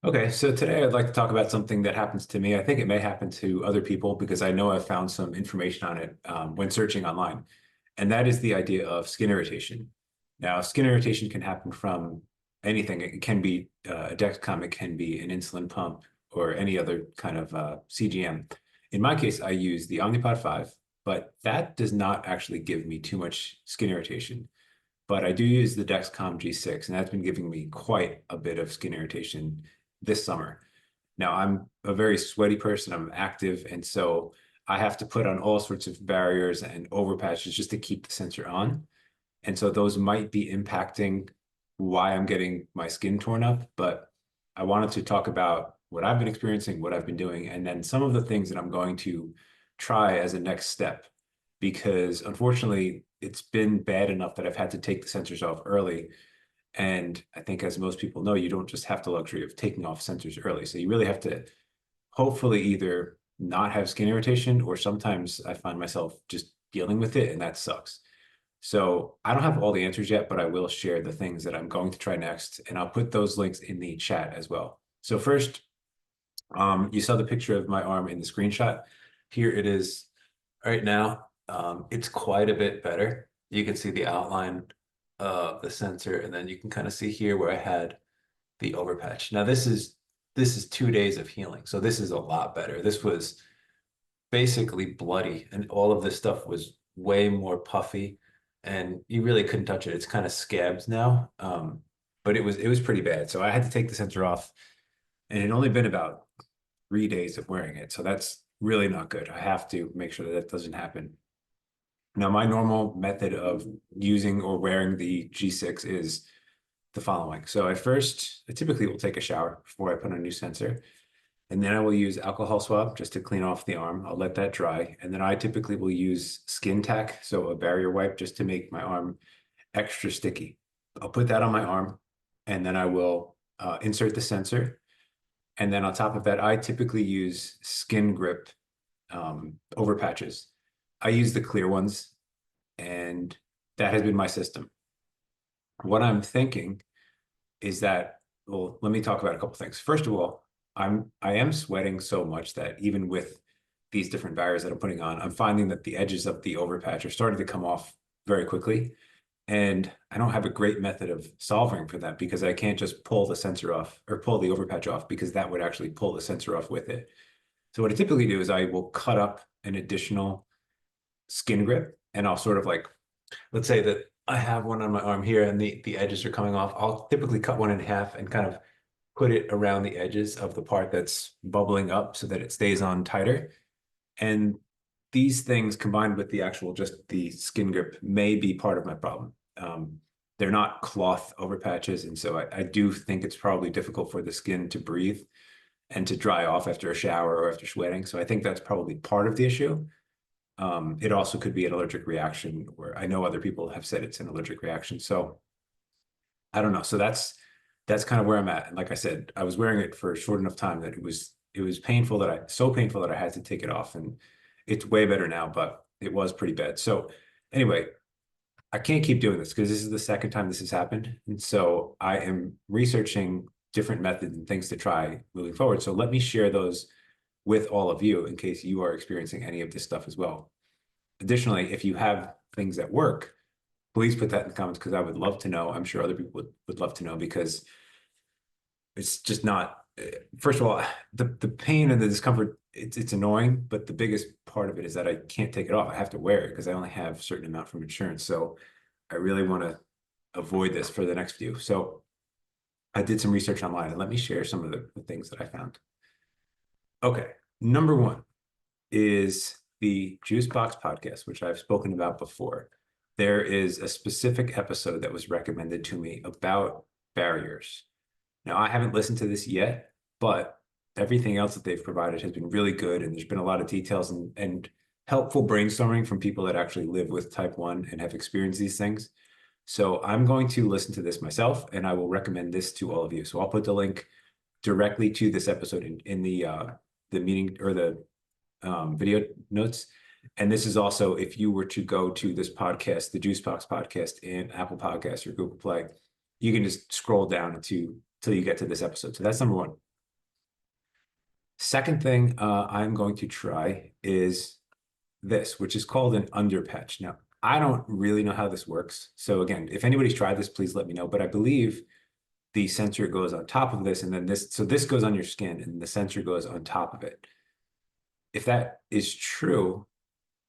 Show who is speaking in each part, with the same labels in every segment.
Speaker 1: Okay, so today I'd like to talk about something that happens to me. I think it may happen to other people because I know I've found some information on it when searching online, and that is the idea of skin irritation. Now, skin irritation can happen from anything. It can be a Dexcom, it can be an insulin pump, or any other kind of CGM. In my case, I use the Omnipod 5, but that does not actually give me too much skin irritation. But I do use the Dexcom G6, and that's been giving me quite a bit of skin irritation this summer. Now, I'm a very sweaty person, I'm active, and so I have to put on all sorts of barriers and over patches just to keep the sensor on. And so those might be impacting why I'm getting my skin torn up. But I wanted to talk about what I've been experiencing, what I've been doing, and then some of the things that I'm going to try as a next step. Because unfortunately, it's been bad enough that I've had to take the sensors off early. And I think, as most people know, you don't just have the luxury of taking off sensors early. So you really have to hopefully either not have skin irritation, or sometimes I find myself just dealing with it, and that sucks. So I don't have all the answers yet, but I will share the things that I'm going to try next, and I'll put those links in the chat as well. So first, you saw the picture of my arm in the screenshot. Here it is right now. It's quite a bit better. You can see the outline of the sensor, and then you can kind of see here where I had the overpatch. Now this is 2 days of healing, so this is a lot better. This was basically bloody, and all of this stuff was way more puffy, and you really couldn't touch it. It's kind of scabs now, but it was pretty bad. So I had to take the sensor off, and it had only been about 3 days of wearing it, so that's really not good. I have to make sure that that doesn't happen. Now, my normal method of using or wearing the G6 is the following. So at first, I typically will take a shower before I put on a new sensor. And then I will use alcohol swab just to clean off the arm. I'll let that dry. And then I typically will use skin tack, so a barrier wipe, just to make my arm extra sticky. I'll put that on my arm, and then I will insert the sensor. And then on top of that, I typically use skin grip over patches. I use the clear ones, and that has been my system. What I'm thinking is that, well, let me talk about a couple things. First of all, I am sweating so much that even with these different barriers that I'm putting on, I'm finding that the edges of the overpatch are starting to come off very quickly. And I don't have a great method of solving for that, because I can't just pull the sensor off or pull the overpatch off, because that would actually pull the sensor off with it. So what I typically do is I will cut up an additional skin grip, and I'll sort of like, let's say that I have one on my arm here and the edges are coming off. I'll typically cut one in half and kind of put it around the edges of the part that's bubbling up so that it stays on tighter. And these things, combined with the actual just the skin grip, may be part of my problem. They're not cloth over patches, and so I do think it's probably difficult for the skin to breathe and to dry off after a shower or after sweating. So I think that's probably part of the issue. It also could be an allergic reaction, where I know other people have said it's an allergic reaction. So I don't know. So that's kind of where I'm at. And like I said, I was wearing it for a short enough time that it was painful, that I so painful that I had to take it off. And it's way better now, but it was pretty bad. So anyway, I can't keep doing this because this is the second time this has happened. And so I am researching different methods and things to try moving forward. So let me share those with all of you in case you are experiencing any of this stuff as well. Additionally, if you have things that work, please put that in the comments, because I would love to know. I'm sure other people would love to know, because it's just not, first of all, the pain and the discomfort, it's annoying, but the biggest part of it is that I can't take it off. I have to wear it because I only have a certain amount from insurance. So I really want to avoid this for the next few. So I did some research online, and let me share some of the things that I found. Okay, number one is the Juicebox podcast, which I've spoken about before. There is a specific episode that was recommended to me about barriers. Now, I haven't listened to this yet, but everything else that they've provided has been really good, and there's been a lot of details and helpful brainstorming from people that actually live with type 1 and have experienced these things. So I'm going to listen to this myself, and I will recommend this to all of you. So I'll put the link directly to this episode in the meeting, or the video notes. And this is also, if you were to go to this podcast, the Juicebox podcast, in Apple Podcasts or Google Play, you can just scroll down till you get to this episode. So that's number one. Second thing I'm going to try is this, which is called an underpatch. Now, I don't really know how this works. So again, if anybody's tried this, please let me know. But I believe the sensor goes on top of this, and then so this goes on your skin, and the sensor goes on top of it. If that is true,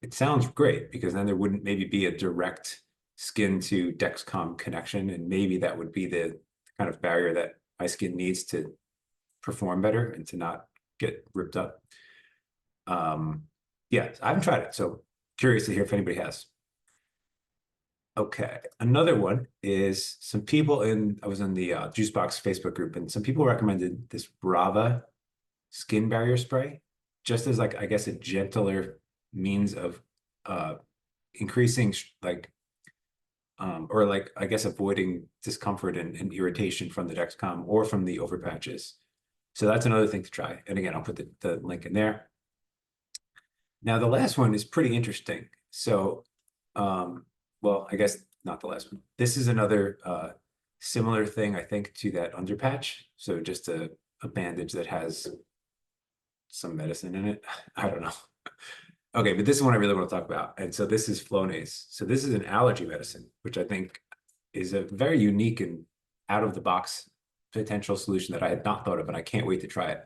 Speaker 1: it sounds great because then there wouldn't maybe be a direct skin to Dexcom connection, and maybe that would be the kind of barrier that my skin needs to perform better and to not get ripped up. Yeah, I haven't tried it, so curious to hear if anybody has. Okay, another one is some people I was in the Juicebox Facebook group, and some people recommended this Brava skin barrier spray, just as like, I guess, a gentler means of uh increasing or like, I guess, avoiding discomfort and irritation from the Dexcom or from the overpatches. So that's another thing to try. And again, I'll put the link in there. Now, the last one is pretty interesting. So, well, I guess not the last one. This is another similar thing, I think, to that underpatch. So just a bandage that has some medicine in it. I don't know. Okay, but this is one I really want to talk about. And so this is Flonase. So this is an allergy medicine, which I think is a very unique and out of the box potential solution that I had not thought of, and I can't wait to try it.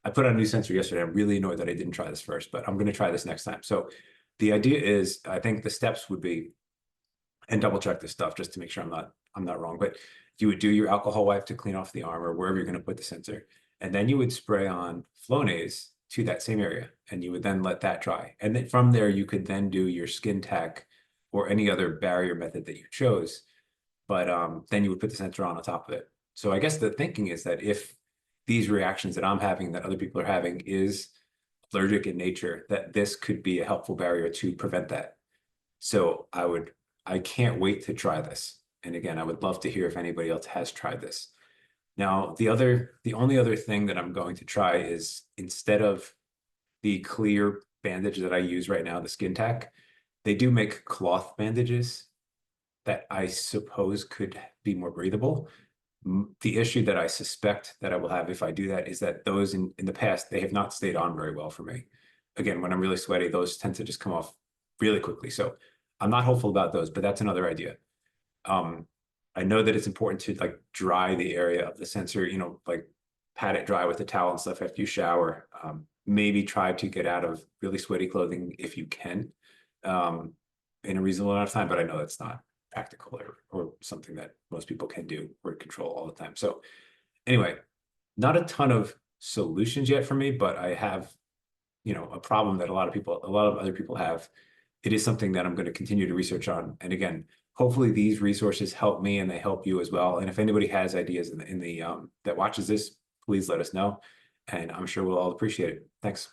Speaker 1: I put on a new sensor yesterday. I'm really annoyed that I didn't try this first, but I'm going to try this next time. So the idea is, I think the steps would be, and double check this stuff just to make sure I'm not wrong, but you would do your alcohol wipe to clean off the arm or wherever you're going to put the sensor. And then you would spray on Flonase to that same area, and you would then let that dry. And then from there, you could then do your skin tack or any other barrier method that you chose. But then you would put the sensor on top of it. So I guess the thinking is that if these reactions that I'm having, that other people are having, is allergic in nature, that this could be a helpful barrier to prevent that. So I can't wait to try this. And again, I would love to hear if anybody else has tried this. Now, the only other thing that I'm going to try is, instead of the clear bandage that I use right now, the skin tack, they do make cloth bandages that I suppose could be more breathable. The issue that I suspect that I will have if I do that is that those in the past, they have not stayed on very well for me. Again, when I'm really sweaty, those tend to just come off really quickly. So I'm not hopeful about those, but that's another idea. I know that it's important to like dry the area of the sensor, like pat it dry with a towel and stuff after you shower. Maybe try to get out of really sweaty clothing if you can, in a reasonable amount of time, but I know that's not practical or something that most people can do or control all the time. So anyway, not a ton of solutions yet for me, but I have, a problem that a lot of other people have. It is something that I'm going to continue to research on. And again, hopefully these resources help me and they help you as well. And if anybody has ideas in the that watches this, please let us know. And I'm sure we'll all appreciate it. Thanks.